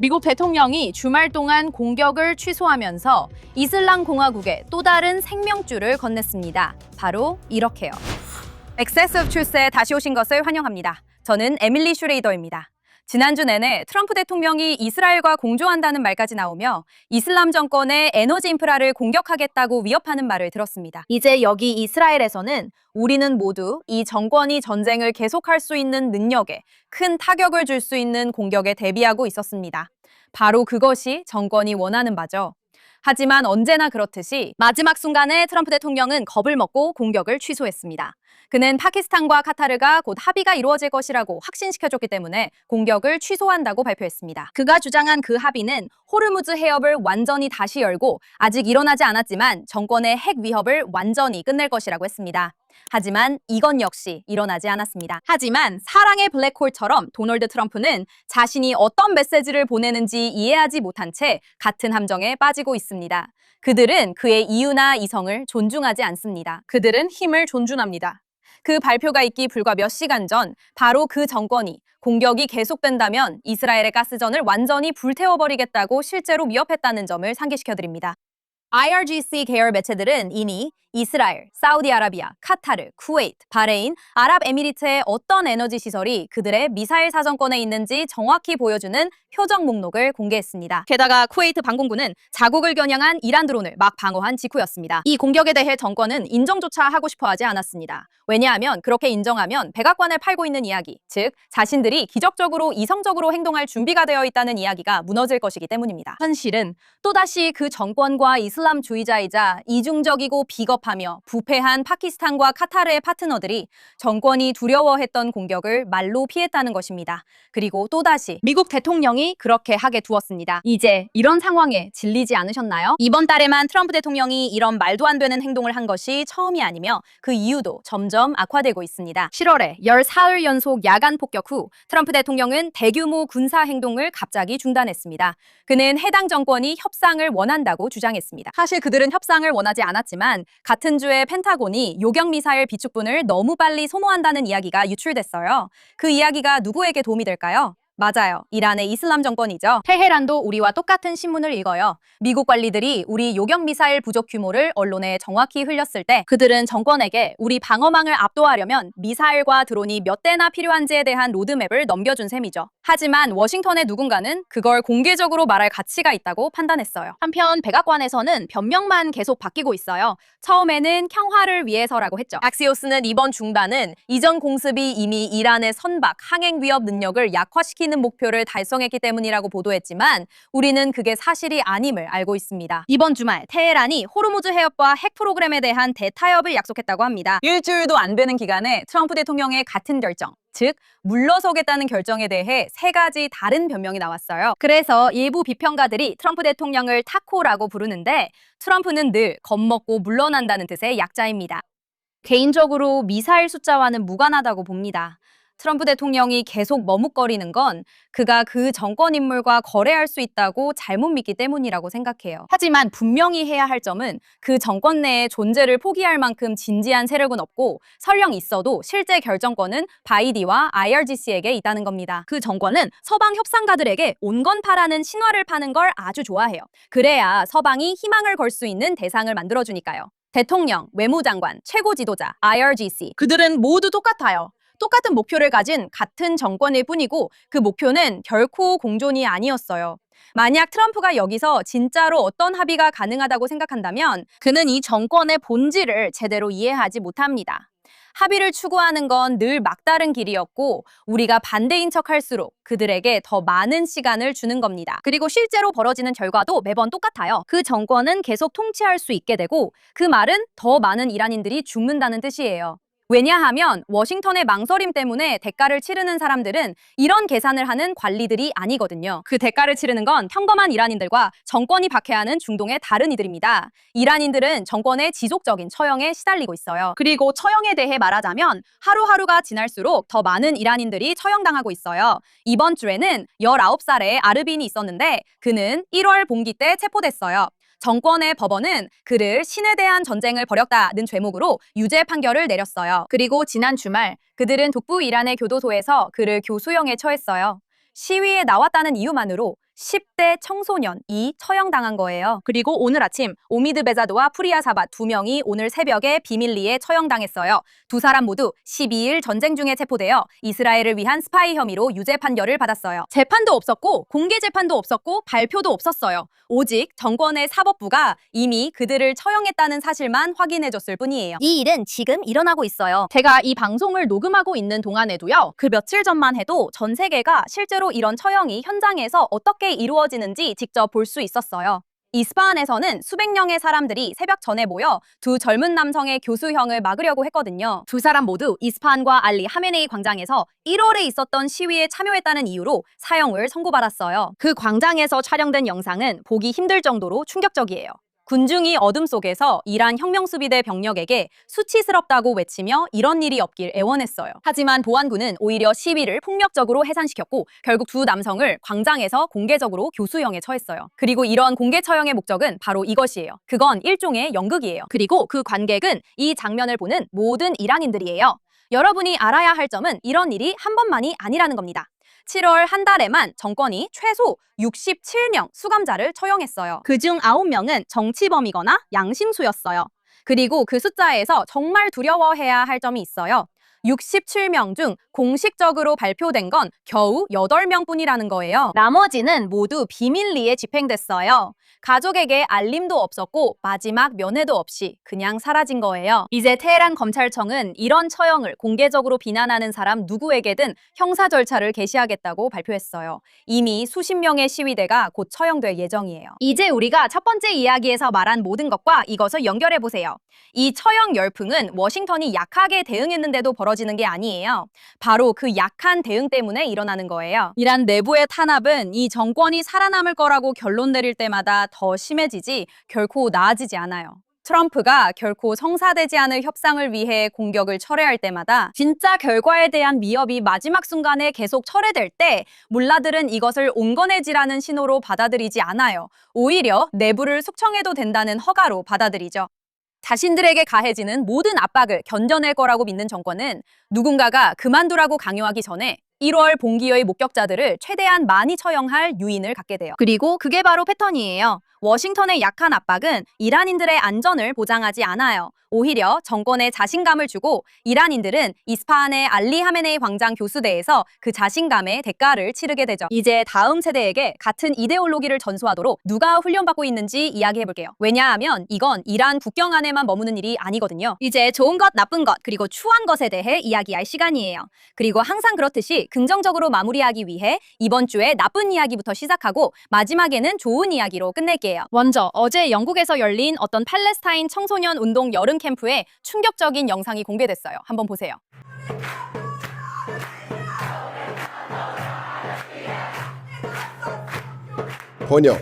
미국 대통령이 주말 동안 공격을 취소하면서 이슬람 공화국에 또 다른 생명줄을 건넸습니다. 바로 이렇게요. Access of Truth에 다시 오신 것을 환영합니다. 저는 에밀리 슈레이더입니다. 지난주 내내 트럼프 대통령이 이스라엘과 공조한다는 말까지 나오며 이슬람 정권의 에너지 인프라를 공격하겠다고 위협하는 말을 들었습니다. 이제 여기 이스라엘에서는 우리는 모두 이 정권이 전쟁을 계속할 수 있는 능력에 큰 타격을 줄 수 있는 공격에 대비하고 있었습니다. 바로 그것이 정권이 원하는 바죠. 하지만 언제나 그렇듯이 마지막 순간에 트럼프 대통령은 겁을 먹고 공격을 취소했습니다. 그는 파키스탄과 카타르가 곧 합의가 이루어질 것이라고 확신시켜줬기 때문에 공격을 취소한다고 발표했습니다. 그가 주장한 그 합의는 호르무즈 해협을 완전히 다시 열고 아직 일어나지 않았지만 정권의 핵 위협을 완전히 끝낼 것이라고 했습니다. 하지만 이건 역시 일어나지 않았습니다. 하지만 사랑의 블랙홀처럼 도널드 트럼프는 자신이 어떤 메시지를 보내는지 이해하지 못한 채 같은 함정에 빠지고 있습니다. 그들은 그의 이유나 이성을 존중하지 않습니다. 그들은 힘을 존중합니다. 그 발표가 있기 불과 몇 시간 전 바로 그 정권이 공격이 계속된다면 이스라엘의 가스전을 완전히 불태워버리겠다고 실제로 위협했다는 점을 상기시켜드립니다. IRGC 계열 매체들은 이미 이스라엘, 사우디아라비아, 카타르, 쿠웨이트, 바레인, 아랍에미리트의 어떤 에너지 시설이 그들의 미사일 사정권에 있는지 정확히 보여주는 표적 목록을 공개했습니다. 게다가 쿠웨이트 방공군은 자국을 겨냥한 이란 드론을 막 방어한 직후였습니다. 이 공격에 대해 정권은 인정조차 하고 싶어 하지 않았습니다. 왜냐하면 그렇게 인정하면 백악관을 팔고 있는 이야기, 즉 자신들이 기적적으로 이성적으로 행동할 준비가 되어 있다는 이야기가 무너질 것이기 때문입니다. 현실은 또다시 그 정권과 이슬람주의자이자 이중적이고 비겁하며 부패한 파키스탄과 카타르의 파트너들이 정권이 두려워했던 공격을 말로 피했다는 것입니다. 그리고 또다시 미국 대통령이 그렇게 하게 두었습니다. 이제 이런 상황에 질리지 않으셨나요? 이번 달에만 트럼프 대통령이 이런 말도 안 되는 행동을 한 것이 처음이 아니며 그 이유도 점점 악화되고 있습니다. 7월에 14일 연속 야간 폭격 후 트럼프 대통령은 대규모 군사 행동을 갑자기 중단했습니다. 그는 해당 정권이 협상을 원한다고 주장했습니다. 사실 그들은 협상을 원하지 않았지만 같은 주에 펜타곤이 요격미사일 비축분을 너무 빨리 소모한다는 이야기가 유출됐어요. 그 이야기가 누구에게 도움이 될까요? 맞아요. 이란의 이슬람 정권이죠. 테헤란도 우리와 똑같은 신문을 읽어요. 미국 관리들이 우리 요격미사일 부족 규모를 언론에 정확히 흘렸을 때 그들은 정권에게 우리 방어망을 압도하려면 미사일과 드론이 몇 대나 필요한지에 대한 로드맵을 넘겨준 셈이죠. 하지만 워싱턴의 누군가는 그걸 공개적으로 말할 가치가 있다고 판단했어요. 한편 백악관에서는 변명만 계속 바뀌고 있어요. 처음에는 평화를 위해서라고 했죠. 악시오스는 이번 중단은 이전 공습이 이미 이란의 선박, 항행 위협 능력을 약화시키는 목표를 달성했기 때문이라고 보도했지만 우리는 그게 사실이 아님을 알고 있습니다. 이번 주말 테헤란이 호르무즈 해협과 핵 프로그램에 대한 대타협을 약속했다고 합니다. 일주일도 안 되는 기간에 트럼프 대통령의 같은 결정, 즉 물러서겠다는 결정에 대해 세 가지 다른 변명이 나왔어요. 그래서 일부 비평가들이 트럼프 대통령을 타코라고 부르는데 트럼프는 늘 겁먹고 물러난다는 뜻의 약자입니다. 개인적으로 미사일 숫자와는 무관하다고 봅니다. 트럼프 대통령이 계속 머뭇거리는 건 그가 그 정권 인물과 거래할 수 있다고 잘못 믿기 때문이라고 생각해요. 하지만 분명히 해야 할 점은 그 정권 내에 존재를 포기할 만큼 진지한 세력은 없고 설령 있어도 실제 결정권은 바이디와 IRGC에게 있다는 겁니다. 그 정권은 서방 협상가들에게 온건파라는 신화를 파는 걸 아주 좋아해요. 그래야 서방이 희망을 걸 수 있는 대상을 만들어주니까요. 대통령, 외무장관, 최고 지도자, IRGC 그들은 모두 똑같아요. 똑같은 목표를 가진 같은 정권일 뿐이고 그 목표는 결코 공존이 아니었어요. 만약 트럼프가 여기서 진짜로 어떤 합의가 가능하다고 생각한다면 그는 이 정권의 본질을 제대로 이해하지 못합니다. 합의를 추구하는 건 늘 막다른 길이었고 우리가 반대인 척할수록 그들에게 더 많은 시간을 주는 겁니다. 그리고 실제로 벌어지는 결과도 매번 똑같아요. 그 정권은 계속 통치할 수 있게 되고 그 말은 더 많은 이란인들이 죽는다는 뜻이에요. 왜냐하면 워싱턴의 망설임 때문에 대가를 치르는 사람들은 이런 계산을 하는 관리들이 아니거든요. 그 대가를 치르는 건 평범한 이란인들과 정권이 박해하는 중동의 다른 이들입니다. 이란인들은 정권의 지속적인 처형에 시달리고 있어요. 그리고 처형에 대해 말하자면 하루하루가 지날수록 더 많은 이란인들이 처형당하고 있어요. 이번 주에는 19살의 아르빈이 있었는데 그는 1월 봉기 때 체포됐어요. 정권의 법원은 그를 신에 대한 전쟁을 벌였다는 죄목으로 유죄 판결을 내렸어요. 그리고 지난 주말 그들은 북부 이란의 교도소에서 그를 교수형에 처했어요. 시위에 나왔다는 이유만으로 10대 청소년이 처형당한 거예요. 그리고 오늘 아침 오미드 베자드와 프리아 사바 두 명이 오늘 새벽에 비밀리에 처형당했어요. 두 사람 모두 12일 전쟁 중에 체포되어 이스라엘을 위한 스파이 혐의로 유죄 판결을 받았어요. 재판도 없었고 공개 재판도 없었고 발표도 없었어요. 오직 정권의 사법부가 이미 그들을 처형했다는 사실만 확인해줬을 뿐이에요. 이 일은 지금 일어나고 있어요. 제가 이 방송을 녹음하고 있는 동안에도요. 그 며칠 전만 해도 전 세계가 실제로 이런 처형이 현장에서 어떻게 이루어지는지 직접 볼 수 있었어요. 이스파한에서는 수백 명의 사람들이 새벽 전에 모여 두 젊은 남성의 교수형을 막으려고 했거든요. 두 사람 모두 이스파한과 알리 하메네이 광장에서 1월에 있었던 시위에 참여했다는 이유로 사형을 선고받았어요. 그 광장에서 촬영된 영상은 보기 힘들 정도로 충격적이에요. 군중이 어둠 속에서 이란 혁명수비대 병력에게 수치스럽다고 외치며 이런 일이 없길 애원했어요. 하지만 보안군은 오히려 시위를 폭력적으로 해산시켰고 결국 두 남성을 광장에서 공개적으로 교수형에 처했어요. 그리고 이런 공개 처형의 목적은 바로 이것이에요. 그건 일종의 연극이에요. 그리고 그 관객은 이 장면을 보는 모든 이란인들이에요. 여러분이 알아야 할 점은 이런 일이 한 번만이 아니라는 겁니다. 7월 한 달에만 정권이 최소 67명 수감자를 처형했어요. 그중 9명은 정치범이거나 양심수였어요. 그리고 그 숫자에서 정말 두려워해야 할 점이 있어요. 67명 중 공식적으로 발표된 건 겨우 8명뿐이라는 거예요. 나머지는 모두 비밀리에 집행됐어요. 가족에게 알림도 없었고 마지막 면회도 없이 그냥 사라진 거예요. 이제 테헤란 검찰청은 이런 처형을 공개적으로 비난하는 사람 누구에게든 형사 절차를 개시하겠다고 발표했어요. 이미 수십 명의 시위대가 곧 처형될 예정이에요. 이제 우리가 첫 번째 이야기에서 말한 모든 것과 이것을 연결해 보세요. 이 처형 열풍은 워싱턴이 약하게 대응했는데도 벌어지는 게 아니에요. 바로 그 약한 대응 때문에 일어나는 거예요. 이란 내부의 탄압은 이 정권이 살아남을 거라고 결론 내릴 때마다 더 심해지지 결코 나아지지 않아요. 트럼프가 결코 성사되지 않을 협상을 위해 공격을 철회할 때마다 진짜 결과에 대한 위협이 마지막 순간에 계속 철회될 때 물라들은 이것을 온건해지라는 신호로 받아들이지 않아요. 오히려 내부를 숙청해도 된다는 허가로 받아들이죠. 자신들에게 가해지는 모든 압박을 견뎌낼 거라고 믿는 정권은 누군가가 그만두라고 강요하기 전에 1월 봉기의 목격자들을 최대한 많이 처형할 유인을 갖게 돼요. 그리고 그게 바로 패턴이에요. 워싱턴의 약한 압박은 이란인들의 안전을 보장하지 않아요. 오히려 정권에 자신감을 주고 이란인들은 이스파한의 알리 하메네이 광장 교수대에서 그 자신감의 대가를 치르게 되죠. 이제 다음 세대에게 같은 이데올로기를 전수하도록 누가 훈련받고 있는지 이야기해볼게요. 왜냐하면 이건 이란 국경 안에만 머무는 일이 아니거든요. 이제 좋은 것, 나쁜 것, 그리고 추한 것에 대해 이야기할 시간이에요. 그리고 항상 그렇듯이 긍정적으로 마무리하기 위해 이번 주에 나쁜 이야기부터 시작하고 마지막에는 좋은 이야기로 끝낼게요. 먼저 어제 영국에서 열린 어떤 팔레스타인 청소년 운동 여름 캠프에 충격적인 영상이 공개됐어요. 한번 보세요. 번역.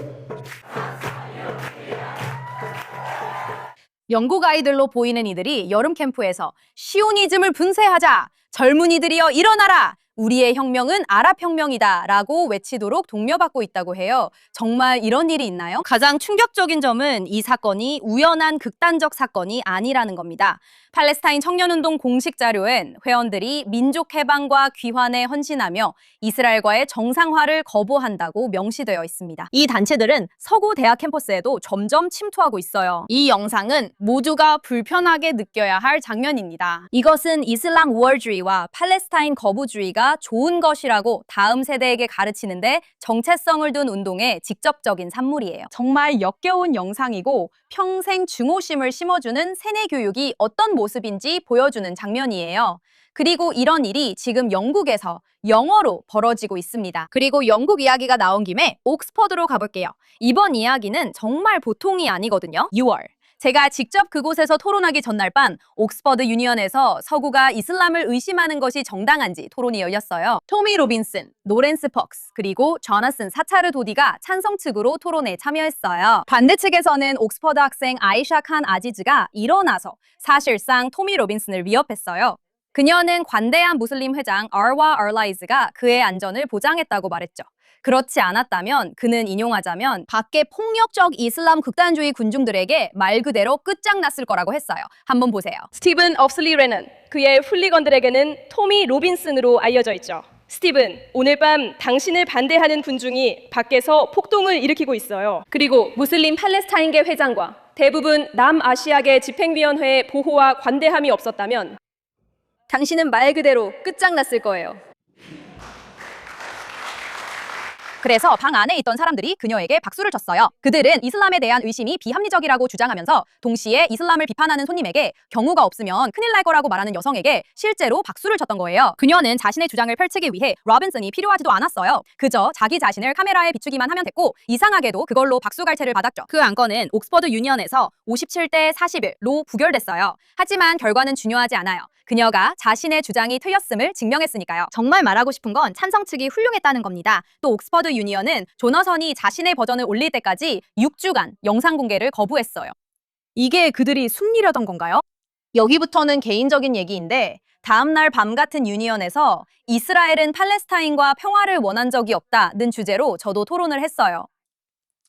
영국 아이들로 보이는 이들이 여름 캠프에서 시오니즘을 분쇄하자! 젊은이들이여 일어나라! 우리의 혁명은 아랍혁명이다 라고 외치도록 독려받고 있다고 해요. 정말 이런 일이 있나요? 가장 충격적인 점은 이 사건이 우연한 극단적 사건이 아니라는 겁니다. 팔레스타인 청년운동 공식 자료엔 회원들이 민족 해방과 귀환에 헌신하며 이스라엘과의 정상화를 거부한다고 명시되어 있습니다. 이 단체들은 서구 대학 캠퍼스에도 점점 침투하고 있어요. 이 영상은 모두가 불편하게 느껴야 할 장면입니다. 이것은 이슬람 우월주의와 팔레스타인 거부주의가 좋은 것이라고 다음 세대에게 가르치는데 정체성을 둔 운동의 직접적인 산물이에요. 정말 역겨운 영상이고 평생 증오심을 심어주는 세뇌 교육이 어떤 모습인지 보여주는 장면이에요. 그리고 이런 일이 지금 영국에서 영어로 벌어지고 있습니다. 그리고 영국 이야기가 나온 김에 옥스퍼드로 가볼게요. 이번 이야기는 정말 보통이 아니거든요. 6월. 제가 직접 그곳에서 토론하기 전날 밤 옥스퍼드 유니언에서 서구가 이슬람을 의심하는 것이 정당한지 토론이 열렸어요. 토미 로빈슨, 노렌스 퍽스, 그리고 조나슨 사차르 도디가 찬성 측으로 토론에 참여했어요. 반대 측에서는 옥스퍼드 학생 아이샤 칸 아지즈가 일어나서 사실상 토미 로빈슨을 위협했어요. 그녀는 관대한 무슬림 회장 알와 알라이즈가 그의 안전을 보장했다고 말했죠. 그렇지 않았다면 그는 인용하자면 밖에 폭력적 이슬람 극단주의 군중들에게 말 그대로 끝장났을 거라고 했어요. 한번 보세요. 스티븐 업슬리 레는 그의 훌리건들에게는 토미 로빈슨으로 알려져 있죠. 스티븐, 오늘 밤 당신을 반대하는 군중이 밖에서 폭동을 일으키고 있어요. 그리고 무슬림 팔레스타인계 회장과 대부분 남아시아계 집행위원회의 보호와 관대함이 없었다면 당신은 말 그대로 끝장났을 거예요. 그래서 방 안에 있던 사람들이 그녀에게 박수를 쳤어요. 그들은 이슬람에 대한 의심이 비합리적이라고 주장하면서 동시에 이슬람을 비판하는 손님에게 경우가 없으면 큰일 날 거라고 말하는 여성에게 실제로 박수를 쳤던 거예요. 그녀는 자신의 주장을 펼치기 위해 로빈슨이 필요하지도 않았어요. 그저 자기 자신을 카메라에 비추기만 하면 됐고 이상하게도 그걸로 박수갈채를 받았죠. 그 안건은 옥스퍼드 유니언에서 57대 41로 부결됐어요. 하지만 결과는 중요하지 않아요. 그녀가 자신의 주장이 틀렸음을 증명했으니까요. 정말 말하고 싶은 건 찬성 측이 훌륭했다는 겁니다. 또 옥스퍼드 유니언은 조너선이 자신의 버전을 올릴 때까지 6주간 영상 공개를 거부했어요. 이게 그들이 숨기려던 건가요? 여기부터는 개인적인 얘기인데 다음날 밤 같은 유니언에서 이스라엘은 팔레스타인과 평화를 원한 적이 없다는 주제로 저도 토론을 했어요.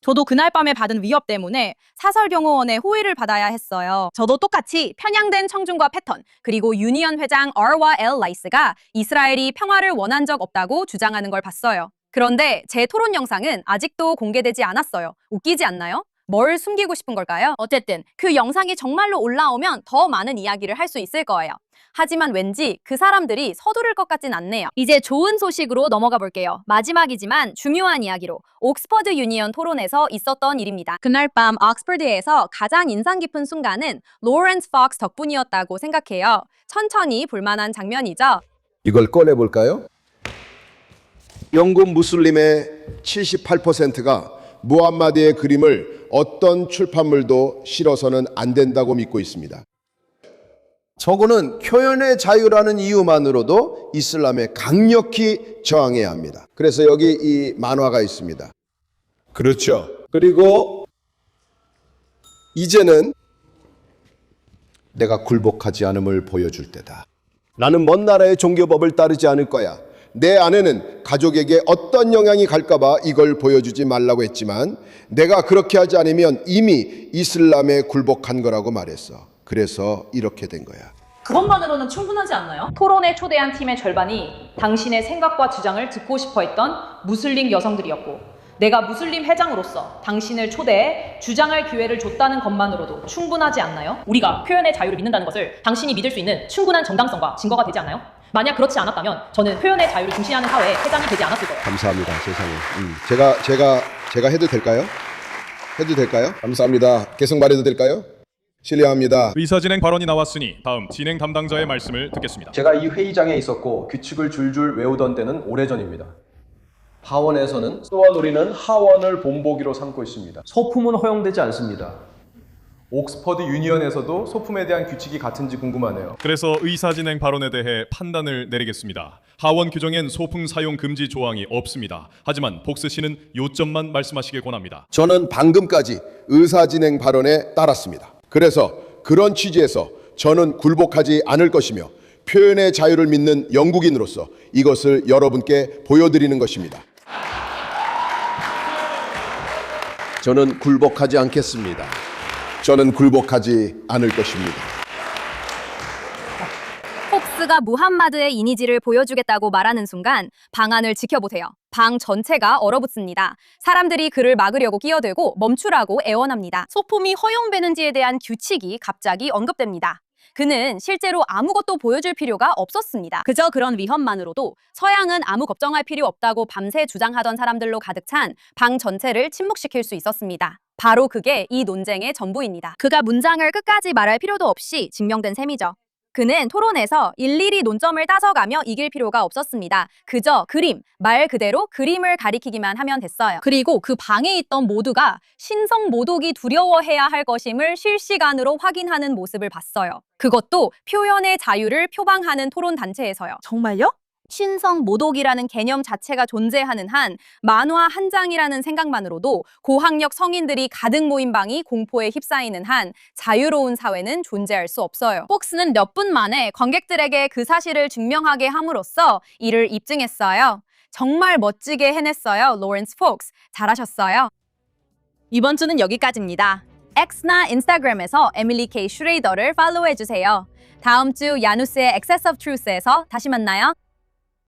저도 그날 밤에 받은 위협 때문에 사설경호원의 호의를 받아야 했어요. 저도 똑같이 편향된 청중과 패턴, 그리고 유니언 회장 R와 L 라이스가 이스라엘이 평화를 원한 적 없다고 주장하는 걸 봤어요. 그런데 제 토론 영상은 아직도 공개되지 않았어요. 웃기지 않나요? 뭘 숨기고 싶은 걸까요? 어쨌든 그 영상이 정말로 올라오면 더 많은 이야기를 할 수 있을 거예요. 하지만 왠지 그 사람들이 서두를 것 같진 않네요. 이제 좋은 소식으로 넘어가 볼게요. 마지막이지만 중요한 이야기로 옥스퍼드 유니언 토론에서 있었던 일입니다. 그날 밤 옥스퍼드에서 가장 인상 깊은 순간은 로렌스 폭스 덕분이었다고 생각해요. 천천히 볼만한 장면이죠. 이걸 꺼내볼까요? 영국 무슬림의 78%가 무함마드의 그림을 어떤 출판물도 실어서는 안 된다고 믿고 있습니다. 저거는 표현의 자유라는 이유만으로도 이슬람에 강력히 저항해야 합니다. 그래서 여기 이 만화가 있습니다. 그렇죠. 그리고 이제는 내가 굴복하지 않음을 보여줄 때다. 나는 먼 나라의 종교법을 따르지 않을 거야. 내 아내는 가족에게 어떤 영향이 갈까봐 이걸 보여주지 말라고 했지만 내가 그렇게 하지 않으면 이미 이슬람에 굴복한 거라고 말했어. 그래서 이렇게 된 거야. 그것만으로는 충분하지 않나요? 토론에 초대한 팀의 절반이 당신의 생각과 주장을 듣고 싶어 했던 무슬림 여성들이었고 내가 무슬림 회장으로서 당신을 초대해 주장할 기회를 줬다는 것만으로도 충분하지 않나요? 우리가 표현의 자유를 믿는다는 것을 당신이 믿을 수 있는 충분한 정당성과 증거가 되지 않나요? 만약 그렇지 않았다면 저는 표현의 자유를 중시하는 사회의 회장이 되지 않았을 거예요. 감사합니다. 세상에. 제가 해도 될까요? 해도 될까요? 감사합니다. 계속 말해도 될까요? 실례합니다. 의사진행 발언이 나왔으니 다음 진행 담당자의 말씀을 듣겠습니다. 제가 이 회의장에 있었고 규칙을 줄줄 외우던 때는 오래전입니다. 하원에서는 쏘아놀이는 하원을 본보기로 삼고 있습니다. 소품은 허용되지 않습니다. 옥스퍼드 유니언에서도 소품에 대한 규칙이 같은지 궁금하네요. 그래서 의사진행 발언에 대해 판단을 내리겠습니다. 하원 규정엔 소품 사용 금지 조항이 없습니다. 하지만 복스 씨는 요점만 말씀하시길 권합니다. 저는 방금까지 의사진행 발언에 따랐습니다. 그래서 그런 취지에서 저는 굴복하지 않을 것이며 표현의 자유를 믿는 영국인으로서 이것을 여러분께 보여드리는 것입니다. 저는 굴복하지 않겠습니다. 저는 굴복하지 않을 것입니다. 폭스가 무함마드의 이미지를 보여주겠다고 말하는 순간 방안을 지켜보세요. 방 전체가 얼어붙습니다. 사람들이 그를 막으려고 끼어들고 멈추라고 애원합니다. 소품이 허용되는지에 대한 규칙이 갑자기 언급됩니다. 그는 실제로 아무것도 보여줄 필요가 없었습니다. 그저 그런 위험만으로도 서양은 아무 걱정할 필요 없다고 밤새 주장하던 사람들로 가득 찬 방 전체를 침묵시킬 수 있었습니다. 바로 그게 이 논쟁의 전부입니다. 그가 문장을 끝까지 말할 필요도 없이 증명된 셈이죠. 그는 토론에서 일일이 논점을 따져가며 이길 필요가 없었습니다. 그저 그림, 말 그대로 그림을 가리키기만 하면 됐어요. 그리고 그 방에 있던 모두가 신성 모독이 두려워해야 할 것임을 실시간으로 확인하는 모습을 봤어요. 그것도 표현의 자유를 표방하는 토론 단체에서요. 정말요? 신성 모독이라는 개념 자체가 존재하는 한 만화 한 장이라는 생각만으로도 고학력 성인들이 가득 모인 방이 공포에 휩싸이는 한 자유로운 사회는 존재할 수 없어요. 폭스는 몇 분 만에 관객들에게 그 사실을 증명하게 함으로써 이를 입증했어요. 정말 멋지게 해냈어요, 로렌스 폭스. 잘하셨어요. 이번 주는 여기까지입니다. X나 인스타그램에서 에밀리 K 슈레이더를 팔로우해주세요. 다음 주 야누스의 Excess of Truth에서 다시 만나요.